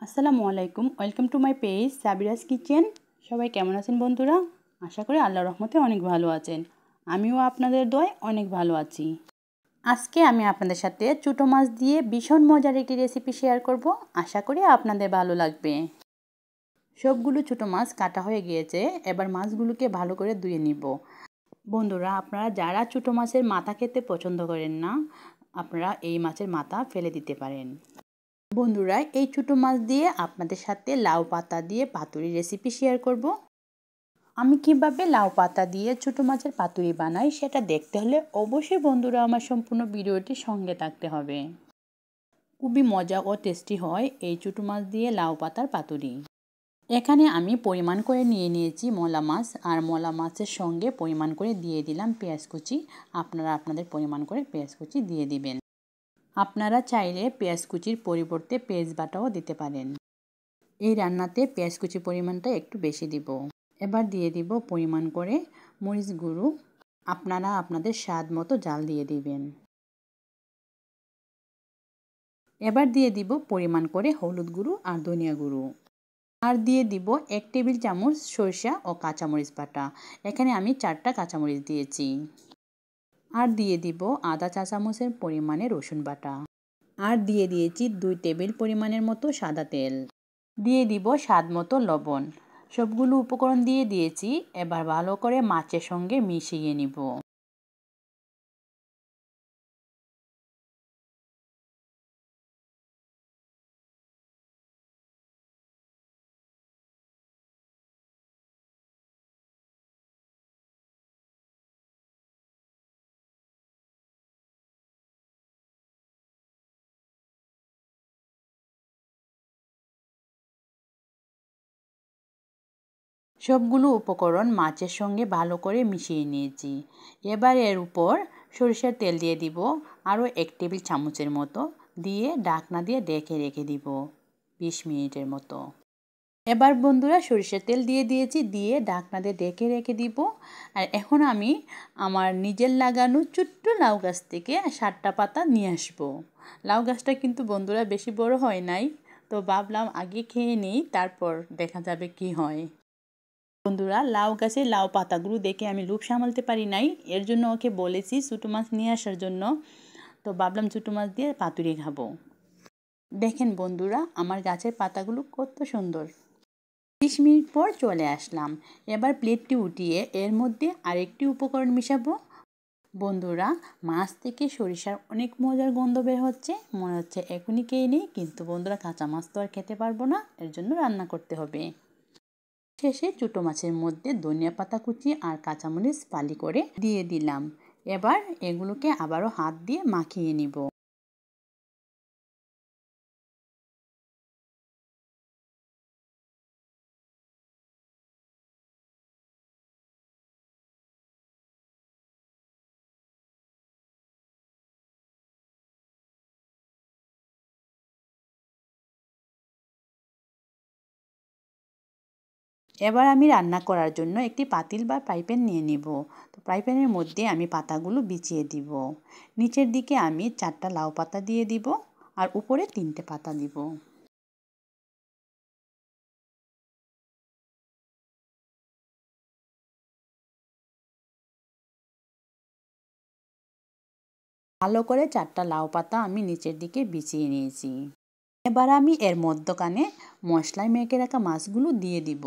আসসালামু আলাইকুম, welcome to my page Sabira's Kitchen. সবাই কেমন আছেন বন্ধুরা? আশা করি আল্লাহর রহমতে অনেক ভালো আছেন। আমিও আপনাদের দোয়ায় অনেক ভালো আছি। আজকে আমি আপনাদের সাথে ছোটো মাছ দিয়ে ভীষণ মজার একটি রেসিপি শেয়ার করব। আশা করি আপনাদের ভালো লাগবে। সবগুলো ছোটো মাছ কাটা হয়ে গিয়েছে, এবার মাছগুলোকে ভালো করে ধুয়ে নিব। বন্ধুরা, আপনারা যারা ছোটো মাছের মাথা খেতে পছন্দ করেন না, আপনারা এই মাছের মাথা ফেলে দিতে পারেন। বন্ধুরা, এই ছোটো মাছ দিয়ে আপনাদের সাথে লাউ পাতা দিয়ে পাতুরি রেসিপি শেয়ার করব। আমি কিভাবে লাউ পাতা দিয়ে ছোটো মাছের পাতুরি বানাই সেটা দেখতে হলে অবশ্যই বন্ধুরা আমার সম্পূর্ণ ভিডিওটি সঙ্গে থাকতে হবে। খুবই মজা ও টেস্টি হয় এই ছোটো মাছ দিয়ে লাউ পাতার পাতুরি। এখানে আমি পরিমাণ করে নিয়েছি মলা মাছ, আর মলা মাছের সঙ্গে পরিমাণ করে দিয়ে দিলাম পেঁয়াজ কুচি। আপনারা আপনাদের পরিমাণ করে পেঁয়াজ কুচি দিয়ে দিবেন। আপনারা চাইলে পেঁয়াজ কুচির পরিবর্তে পেঁয়াজ বাটাও দিতে পারেন। এই রান্নাতে পেঁয়াজ কুচি পরিমাণটা একটু বেশি দিব। এবার দিয়ে দিব পরিমাণ করে মরিচ গুঁড়ো। আপনারা আপনাদের স্বাদ মতো ঝাল দিয়ে দিবেন। এবার দিয়ে দিব পরিমাণ করে হলুদ গুঁড়ো আর ধনিয়া গুঁড়ো। আর দিয়ে দিব 1 টেবিল চামচ সরিষা ও কাঁচামরিচ বাটা। এখানে আমি 4টা কাঁচামরিচ দিয়েছি। আর দিয়ে দিব আধা চা চামচের পরিমাণে রসুন বাটা। আর দিয়ে দিয়েছি 2 টেবিল পরিমাণের মতো সাদা তেল। দিয়ে দিব স্বাদ মতো লবণ। সবগুলো উপকরণ দিয়ে দিয়েছি। এবার ভালো করে মাছের সঙ্গে মিশিয়ে নিব। সবগুলো উপকরণ মাছের সঙ্গে ভালো করে মিশিয়ে নিয়েছি। এবার এর উপর সরিষার তেল দিয়ে দিব আরও 1 টেবিল চামচের মতো, দিয়ে ঢাকনা দিয়ে ঢেকে রেখে দিব 20 মিনিটের মতো। এবার বন্ধুরা সরিষার তেল দিয়ে দিয়েছি, দিয়ে ঢাকনা দিয়ে ঢেকে রেখে দিব। আর এখন আমি আমার নিজের লাগানো ছোট্ট লাউ গাছ থেকে 7টা পাতা নিয়ে আসবো। লাউ গাছটা কিন্তু বন্ধুরা বেশি বড় হয় নাই, তো ভাবলাম আগে খেয়ে নিই, তারপর দেখা যাবে কি হয়। বন্ধুরা, লাউ গাছের লাউ পাতাগুলো দেখে আমি লোভ সামলাতে পারি নাই, এর জন্য ওকে বলেছি ছোটো মাছ নিয়ে আসার জন্য। তো ভাবলাম ছোটো মাছ দিয়ে পাতুরি খাবো। দেখেন বন্ধুরা, আমার গাছের পাতাগুলো কত সুন্দর। 20 মিনিট পর চলে আসলাম। এবার প্লেটটি উঠিয়ে এর মধ্যে আরেকটি উপকরণ মিশাবো। বন্ধুরা, মাছ থেকে সরিষার অনেক মজার গন্ধ বের হচ্ছে, মনে হচ্ছে এখনই খেয়ে নিই, কিন্তু বন্ধুরা কাঁচা মাছ তো আর খেতে পারবো না, এর জন্য রান্না করতে হবে। শেষে ছোটো মাছের মধ্যে ধনিয়া পাতা কুচি আর কাঁচামরিচ ফালি করে দিয়ে দিলাম। এবার এগুলোকে আবারও হাত দিয়ে মাখিয়ে নিব। এবার আমি রান্না করার জন্য একটি পাতিল বা ফ্রাইপ্যান নিয়ে নিব। তো ফ্রাইপ্যানের মধ্যে আমি পাতাগুলো বিছিয়ে দিব। নিচের দিকে আমি 4টা লাউ পাতা দিয়ে দিব, আর উপরে 3টে পাতা দিব। ভালো করে 4টা লাউ পাতা আমি নিচের দিকে বিছিয়ে নিয়েছি। এবার আমি এর মধ্যখানে মশলায় মেখে রাখা মাছগুলো দিয়ে দিব।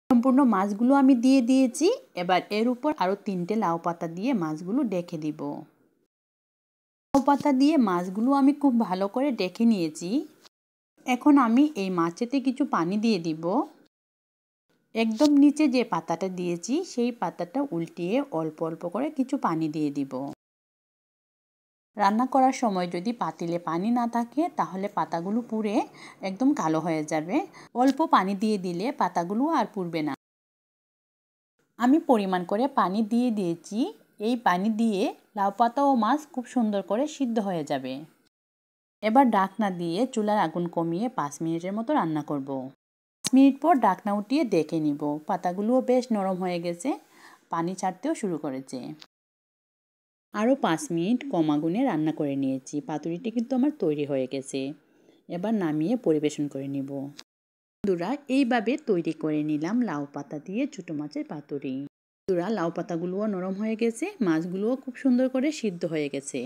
সম্পূর্ণ মাছগুলো আমি দিয়ে দিয়েছি। এবার এর উপর আরও 3টে লাউ পাতা দিয়ে মাছগুলো ঢেকে দিব। লাউ পাতা দিয়ে মাছগুলো আমি খুব ভালো করে ঢেকে নিয়েছি। এখন আমি এই মাছেতে কিছু পানি দিয়ে দিব। একদম নিচে যে পাতাটা দিয়েছি সেই পাতাটা উল্টিয়ে অল্প অল্প করে কিছু পানি দিয়ে দিব। রান্না করার সময় যদি পাতিলে পানি না থাকে তাহলে পাতাগুলো পুড়ে একদম কালো হয়ে যাবে। অল্প পানি দিয়ে দিলে পাতাগুলো আর পুড়বে না। আমি পরিমাণ করে পানি দিয়ে দিয়েছি। এই পানি দিয়ে লাউ পাতা ও মাছ খুব সুন্দর করে সিদ্ধ হয়ে যাবে। এবার ঢাকনা দিয়ে চুলার আগুন কমিয়ে 5 মিনিটের মতো রান্না করব। 5 মিনিট পর ঢাকনা উঠিয়ে দেখে নিব। পাতাগুলোও বেশ নরম হয়ে গেছে, পানি ছাড়তেও শুরু করেছে। আরও 5 মিনিট কম আগুনে রান্না করে নিয়েছি। পাতুরিটি কিন্তু আমার তৈরি হয়ে গেছে। এবার নামিয়ে পরিবেশন করে নিব। বন্ধুরা, এইভাবে তৈরি করে নিলাম লাউ পাতা দিয়ে ছোটো মাছের পাতুরি। বন্ধুরা, লাউ পাতাগুলোও নরম হয়ে গেছে, মাছগুলোও খুব সুন্দর করে সিদ্ধ হয়ে গেছে।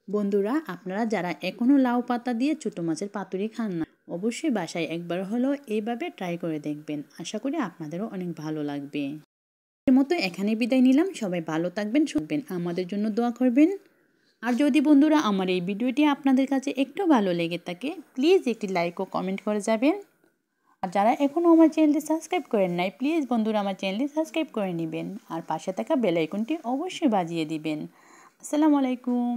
বন্ধুরা, আপনারা যারা এখনও লাউ পাতা দিয়ে ছোটো মাছের পাতুরি খান না, অবশ্যই বাসায় একবার হলেও এইভাবে ট্রাই করে দেখবেন। আশা করি আপনাদেরও অনেক ভালো লাগবে। এর মতো এখানে বিদায় নিলাম। সবাই ভালো থাকবেন, শুনবেন, আমাদের জন্য দোয়া করবেন। আর যদি বন্ধুরা আমার এই ভিডিওটি আপনাদের কাছে একটু ভালো লেগে থাকে, প্লিজ একটি লাইক ও কমেন্ট করে যাবেন। আর যারা এখনও আমার চ্যানেলটি সাবস্ক্রাইব করেন নাই, প্লিজ বন্ধুরা আমার চ্যানেলটি সাবস্ক্রাইব করে নেবেন আর পাশে থাকা বেল আইকনটি অবশ্যই বাজিয়ে দিবেন। আসসালামু আলাইকুম।